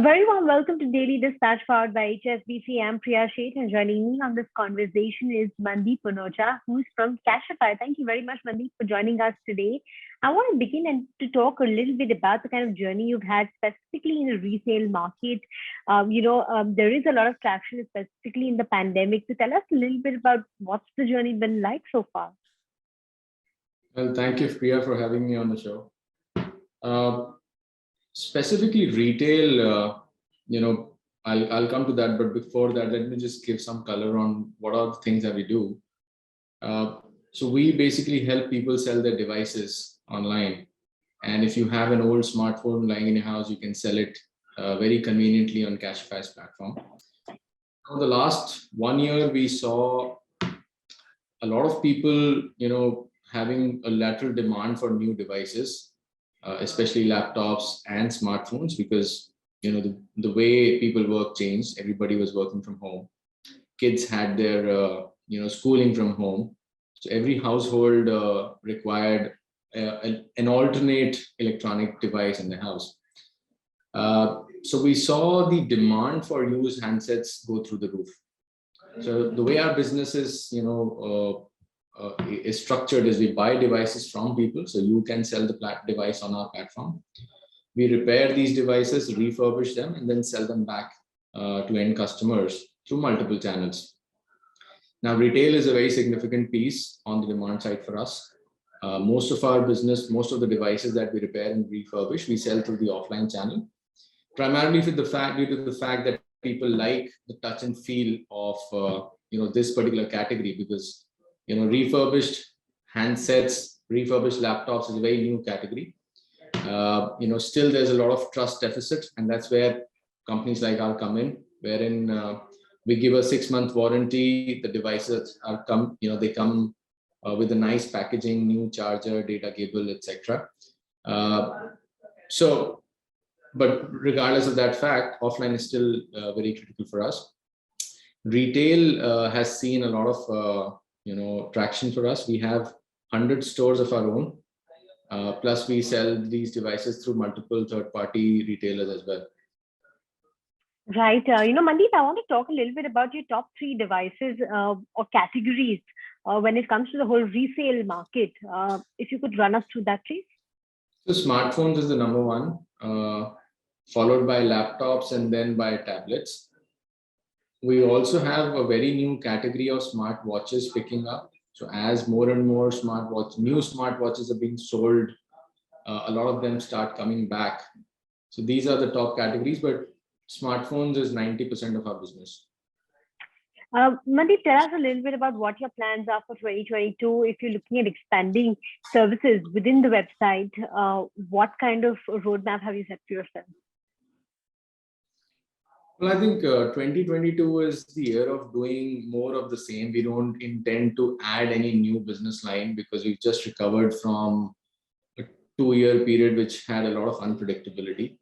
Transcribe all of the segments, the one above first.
A very warm welcome to Daily Dispatch powered by HSBC. I'm Priya Sheth, and joining me on this conversation is Mandeep Manocha, who's from Cashify. Thank you very much, Mandeep, for joining us today. I want to begin and to talk a little bit about the kind of journey you've had specifically in the resale market. There is a lot of traction, specifically in the pandemic. So tell us a little bit about what's the journey been like so far. Well, thank you, Priya, for having me on the show. Specifically retail, I'll come to that, but before that, let me just give some color on what are the things that we do. So we basically help people sell their devices online. And if you have an old smartphone lying in your house, you can sell it very conveniently on Cashify's platform. For the last 1 year, we saw a lot of people, having a lateral demand for new devices, especially laptops and smartphones, because the way people work changed. Everybody was working from home. Kids had their schooling from home, so every household required an alternate electronic device in the house. So we saw the demand for used handsets go through the roof. So the way our business is structured is we buy devices from people, so you can sell the device on our platform. We repair these devices, refurbish them, and then sell them back to end customers through multiple channels. Now, retail is a very significant piece on the demand side for us. Most of our business, most of the devices that we repair and refurbish, we sell through the offline channel, primarily due to the fact that people like the touch and feel of this particular category, because refurbished handsets, refurbished laptops is a very new category. Still there's a lot of trust deficit, and that's where companies like ours come in, wherein we give a 6-month warranty. The devices come with a nice packaging, new charger, data cable, etc. But regardless of that fact, offline is still very critical for us. Retail has seen a lot of traction for us. We have 100 stores of our own, plus we sell these devices through multiple third-party retailers as well. Right. Mandeep, I want to talk a little bit about your top 3 devices or categories when it comes to the whole resale market. If you could run us through that, please. So smartphones is the number 1, followed by laptops and then by tablets. We also have a very new category of smartwatches picking up. So as more and more new smartwatches are being sold, a lot of them start coming back. So these are the top categories, but smartphones is 90% of our business. Mandeep, tell us a little bit about what your plans are for 2022. If you're looking at expanding services within the website, what kind of roadmap have you set for yourself? Well, I think 2022 is the year of doing more of the same. We don't intend to add any new business line because we've just recovered from a 2-year period which had a lot of unpredictability.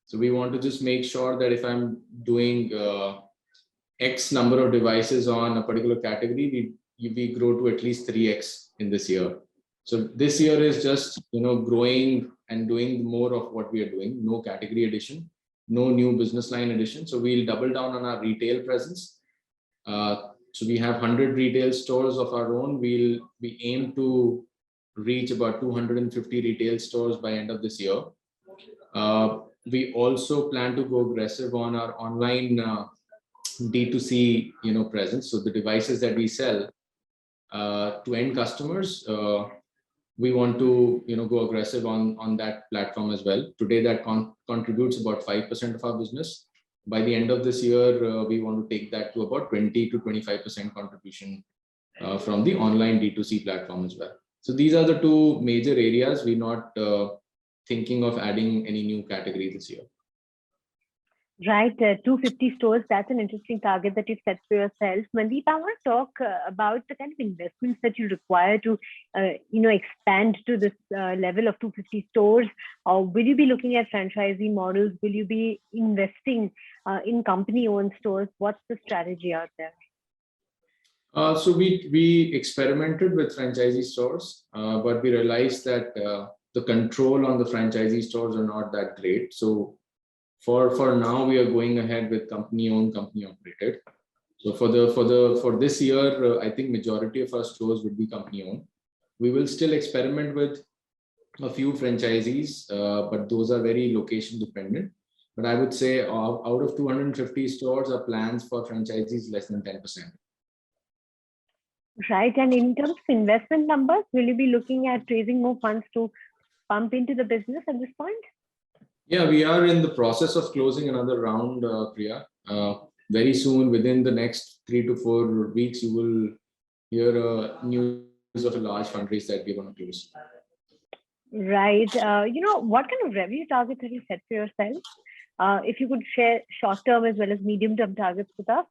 So we want to just make sure that if I'm doing X number of devices on a particular category, we grow to at least 3X in this year. So this year is just growing and doing more of what we are doing. No category addition, no new business line addition. So we'll double down on our retail presence. So we have 100 retail stores of our own. We aim to reach about 250 retail stores by end of this year. We also plan to go aggressive on our online D2C presence. So the devices that we sell to end customers, we want to go aggressive on that platform as well. Today that contributes about 5% of our business. By the end of this year, we want to take that to about 20 to 25% contribution from the online D2C platform as well. So these are the 2 major areas. We're not thinking of adding any new category this year. Right, 250 stores, that's an interesting target that you've set for yourself. Mandeep, I want to talk about the kind of investments that you require to expand to this level of 250 stores. Will you be looking at franchisee models? Will you be investing in company-owned stores? What's the strategy out there? So we experimented with franchisee stores, but we realized that the control on the franchisee stores are not that great. So for now, we are going ahead with company owned, company operated. So for this year, I think majority of our stores would be company owned. We will still experiment with a few franchisees, but those are very location dependent. But I would say out of 250 stores, our plans for franchisees less than 10%. Right. And in terms of investment numbers, will you be looking at raising more funds to pump into the business at this point? Yeah, we are in the process of closing another round, Priya. Very soon, within the next 3 to 4 weeks, you will hear news of a large fundraise that we're going to close. Right. What kind of revenue targets have you set for yourself? If you could share short-term as well as medium-term targets with us.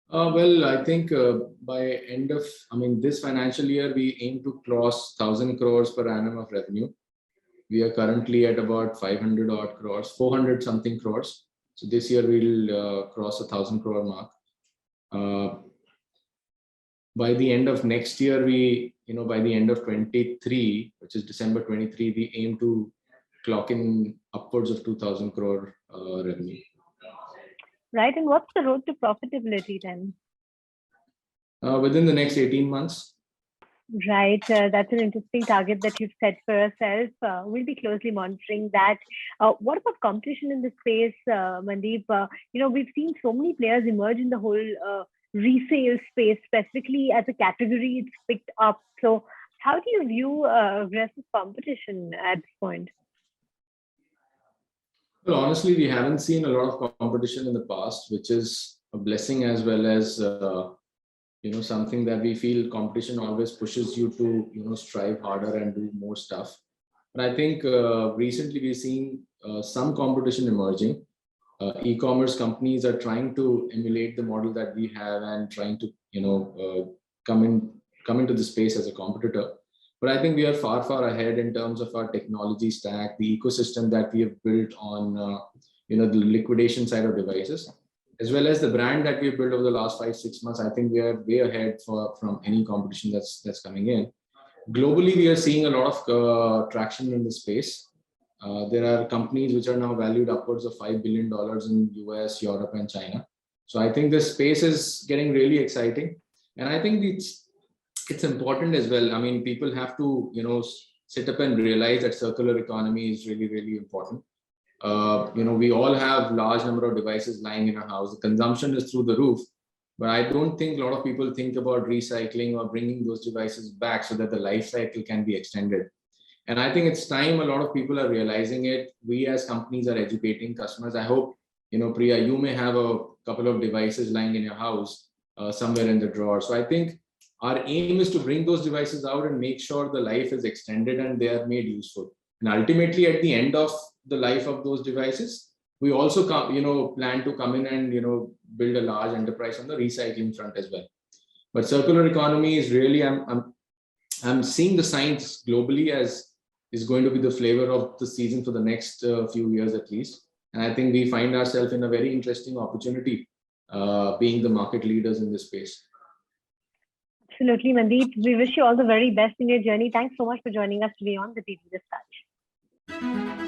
Well, I think by this financial year, we aim to cross 1,000 crores per annum of revenue. We are currently at about 500 odd crores, 400 something crores. So this year we'll cross 1,000 crore mark. By the end of next year, by the end of 23, which is December 23, we aim to clock in upwards of 2,000 crore revenue. Right. And what's the road to profitability then? Within the next 18 months. Right. That's an interesting target that you've set for yourself. We'll be closely monitoring that. What about competition in this space, Mandeep? We've seen so many players emerge in the whole resale space, specifically as a category, it's picked up. So how do you view aggressive competition at this point? Well, honestly, we haven't seen a lot of competition in the past, which is a blessing as well as something that we feel competition always pushes you to strive harder and do more stuff. And I think recently we've seen some competition emerging. E-commerce companies are trying to emulate the model that we have and trying to come into the space as a competitor. But I think we are far ahead in terms of our technology stack, the ecosystem that we have built on the liquidation side of devices, as well as the brand that we've built over the last 5-6 months. I think we are way ahead from any competition that's coming in. Globally, we are seeing a lot of traction in the space. There are companies which are now valued upwards of $5 billion in US, Europe, and China. So I think this space is getting really exciting. And I think it's important as well. I mean, people have to, sit up and realize that circular economy is really, really important. We all have large number of devices lying in our house. The consumption is through the roof, but I don't think a lot of people think about recycling or bringing those devices back so that the life cycle can be extended. And I think it's time a lot of people are realizing it. We as companies are educating customers. I hope, Priya, you may have a couple of devices lying in your house somewhere in the drawer. So I think our aim is to bring those devices out and make sure the life is extended and they are made useful. And ultimately, at the end of the life of those devices, we also plan to come in and build a large enterprise on the recycling front as well. But circular economy is really, I'm seeing the science globally as is going to be the flavor of the season for the next few years at least. And I think we find ourselves in a very interesting opportunity being the market leaders in this space. Absolutely, Mandeep. We wish you all the very best in your journey. Thanks so much for joining us today on the DD Dispatch.